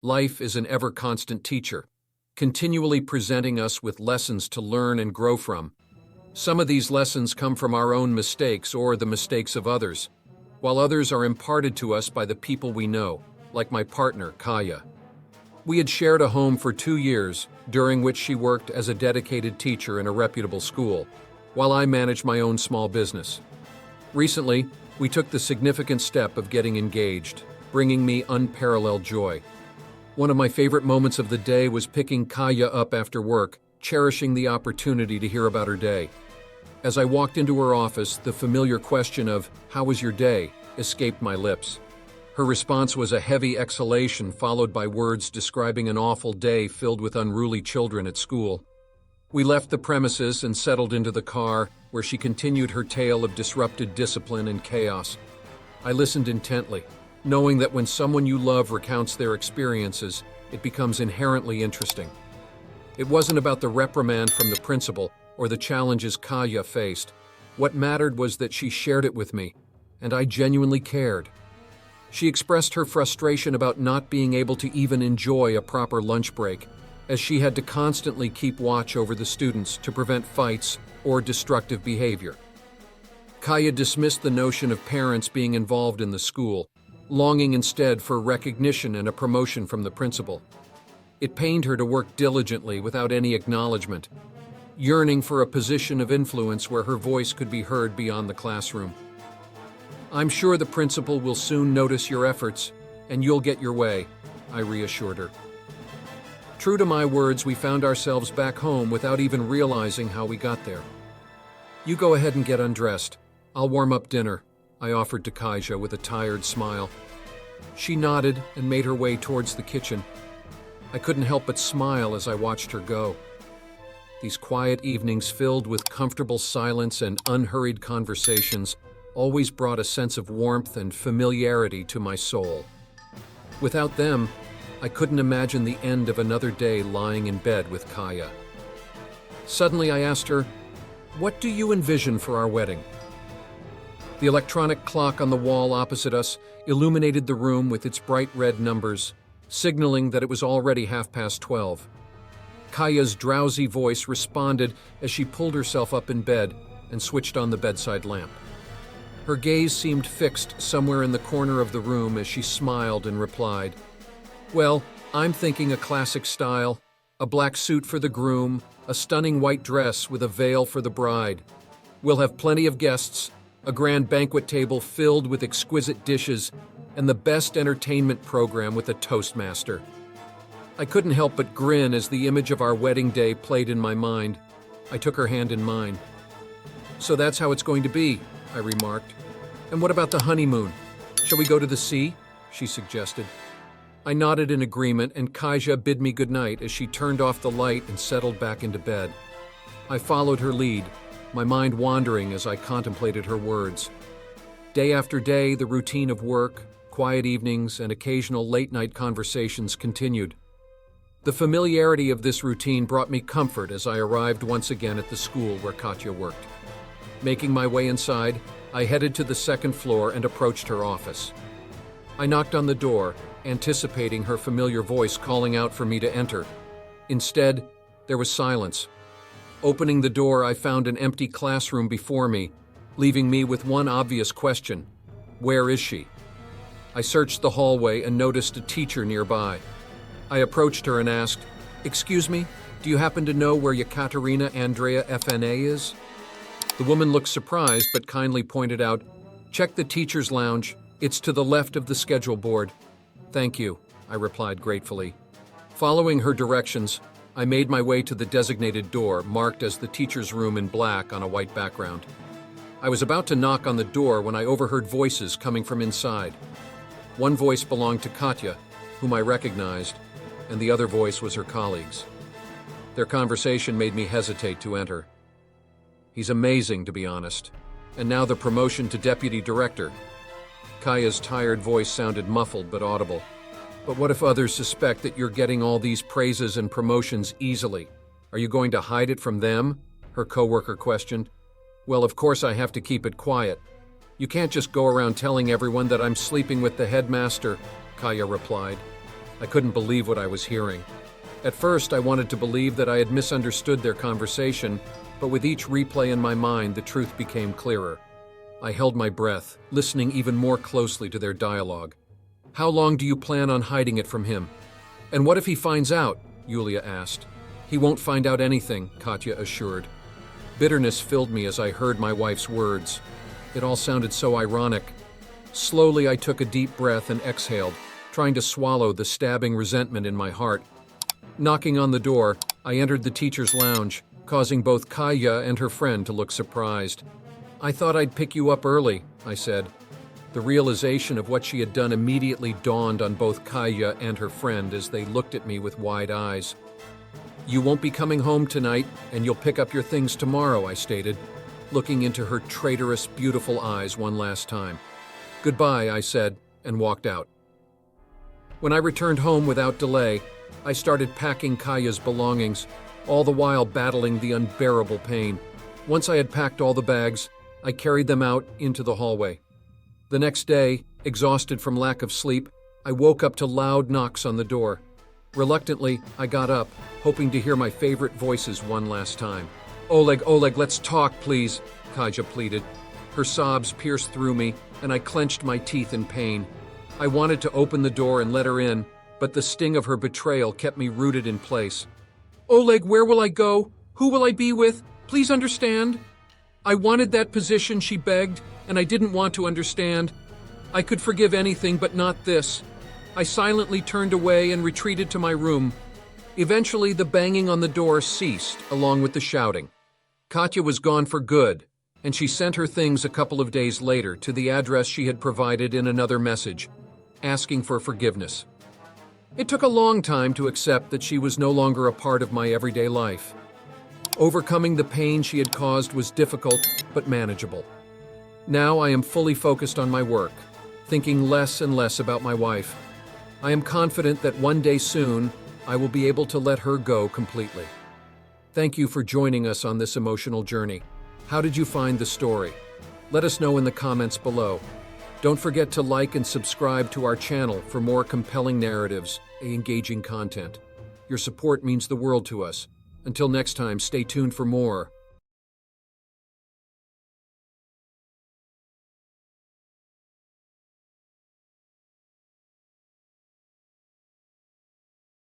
Life is an ever-constant teacher, continually presenting us with lessons to learn and grow from. Some of these lessons come from our own mistakes or the mistakes of others, while others are imparted to us by the people we know, like my partner, Kaja. We had shared a home for 2 years, during which she worked as a dedicated teacher in a reputable school, while I managed my own small business. Recently, we took the significant step of getting engaged, bringing me unparalleled joy. One of my favorite moments of the day was picking Kaja up after work, cherishing the opportunity to hear about her day. As I walked into her office, the familiar question of, "How was your day?" escaped my lips. Her response was a heavy exhalation followed by words describing an awful day filled with unruly children at school. We left the premises and settled into the car, where she continued her tale of disrupted discipline and chaos. I listened intently, knowing that when someone you love recounts their experiences, it becomes inherently interesting. It wasn't about the reprimand from the principal or the challenges Kaja faced. What mattered was that she shared it with me, and I genuinely cared. She expressed her frustration about not being able to even enjoy a proper lunch break, as she had to constantly keep watch over the students to prevent fights or destructive behavior. Kaja dismissed the notion of parents being involved in the school, longing instead for recognition and a promotion from the principal. It pained her to work diligently without any acknowledgement, yearning for a position of influence where her voice could be heard beyond the classroom. "I'm sure the principal will soon notice your efforts, and you'll get your way," I reassured her. True to my words, we found ourselves back home without even realizing how we got there. "You go ahead and get undressed. I'll warm up dinner," I offered to Kaja with a tired smile. She nodded and made her way towards the kitchen. I couldn't help but smile as I watched her go. These quiet evenings filled with comfortable silence and unhurried conversations always brought a sense of warmth and familiarity to my soul. Without them, I couldn't imagine the end of another day lying in bed with Kaja. Suddenly I asked her, "What do you envision for our wedding?" The electronic clock on the wall opposite us illuminated the room with its bright red numbers, signaling that it was already 12:30. Kaja's drowsy voice responded as she pulled herself up in bed and switched on the bedside lamp. Her gaze seemed fixed somewhere in the corner of the room as she smiled and replied, "Well, I'm thinking a classic style, a black suit for the groom, a stunning white dress with a veil for the bride. We'll have plenty of guests, a grand banquet table filled with exquisite dishes, and the best entertainment program with a toastmaster." I couldn't help but grin as the image of our wedding day played in my mind. I took her hand in mine. "So that's how it's going to be," I remarked. "And what about the honeymoon? Shall we go to the sea?" she suggested. I nodded in agreement, and Kaja bid me goodnight as she turned off the light and settled back into bed. I followed her lead, my mind wandering as I contemplated her words. Day after day, the routine of work, quiet evenings, and occasional late-night conversations continued. The familiarity of this routine brought me comfort as I arrived once again at the school where Kaja worked. Making my way inside, I headed to the second floor and approached her office. I knocked on the door, anticipating her familiar voice calling out for me to enter. Instead, there was silence. Opening the door, I found an empty classroom before me, leaving me with one obvious question: where is she? I searched the hallway and noticed a teacher nearby. I approached her and asked, "Excuse me, do you happen to know where Yekaterina Andrea FNA is?" The woman looked surprised but kindly pointed out, "Check the teacher's lounge. It's to the left of the schedule board." "Thank you," I replied gratefully. Following her directions, I made my way to the designated door, marked as the teacher's room in black on a white background. I was about to knock on the door when I overheard voices coming from inside. One voice belonged to Kaja, whom I recognized, and the other voice was her colleague's. Their conversation made me hesitate to enter. "He's amazing, to be honest. And now the promotion to deputy director." Kaja's tired voice sounded muffled but audible. "But what if others suspect that you're getting all these praises and promotions easily? Are you going to hide it from them?" her coworker questioned. "Well, of course I have to keep it quiet. You can't just go around telling everyone that I'm sleeping with the headmaster," Kaja replied. I couldn't believe what I was hearing. At first, I wanted to believe that I had misunderstood their conversation, but with each replay in my mind, the truth became clearer. I held my breath, listening even more closely to their dialogue. "How long do you plan on hiding it from him? And what if he finds out?" Yulia asked. "He won't find out anything," Katya assured. Bitterness filled me as I heard my wife's words. It all sounded so ironic. Slowly, I took a deep breath and exhaled, trying to swallow the stabbing resentment in my heart. Knocking on the door, I entered the teacher's lounge, causing both Kaja and her friend to look surprised. "I thought I'd pick you up early," I said. The realization of what she had done immediately dawned on both Kaja and her friend as they looked at me with wide eyes. "You won't be coming home tonight, and you'll pick up your things tomorrow," I stated, looking into her traitorous, beautiful eyes one last time. "Goodbye," I said, and walked out. When I returned home without delay, I started packing Kaja's belongings, all the while battling the unbearable pain. Once I had packed all the bags, I carried them out into the hallway. The next day, exhausted from lack of sleep, I woke up to loud knocks on the door. Reluctantly, I got up, hoping to hear my favorite voices one last time. Oleg, let's talk, please," Kaja pleaded. Her sobs pierced through me, and I clenched my teeth in pain. I wanted to open the door and let her in, but the sting of her betrayal kept me rooted in place. "Oleg, where will I go? Who will I be with? Please understand." "I wanted that position," she begged, "and I didn't want to understand. I could forgive anything, but not this." I silently turned away and retreated to my room. Eventually, the banging on the door ceased, along with the shouting. Katya was gone for good, and she sent her things a couple of days later to the address she had provided in another message, asking for forgiveness. It took a long time to accept that she was no longer a part of my everyday life. Overcoming the pain she had caused was difficult, but manageable. Now I am fully focused on my work, thinking less and less about my wife. I am confident that one day soon, I will be able to let her go completely. Thank you for joining us on this emotional journey. How did you find the story? Let us know in the comments below. Don't forget to like and subscribe to our channel for more compelling narratives and engaging content. Your support means the world to us. Until next time, stay tuned for more.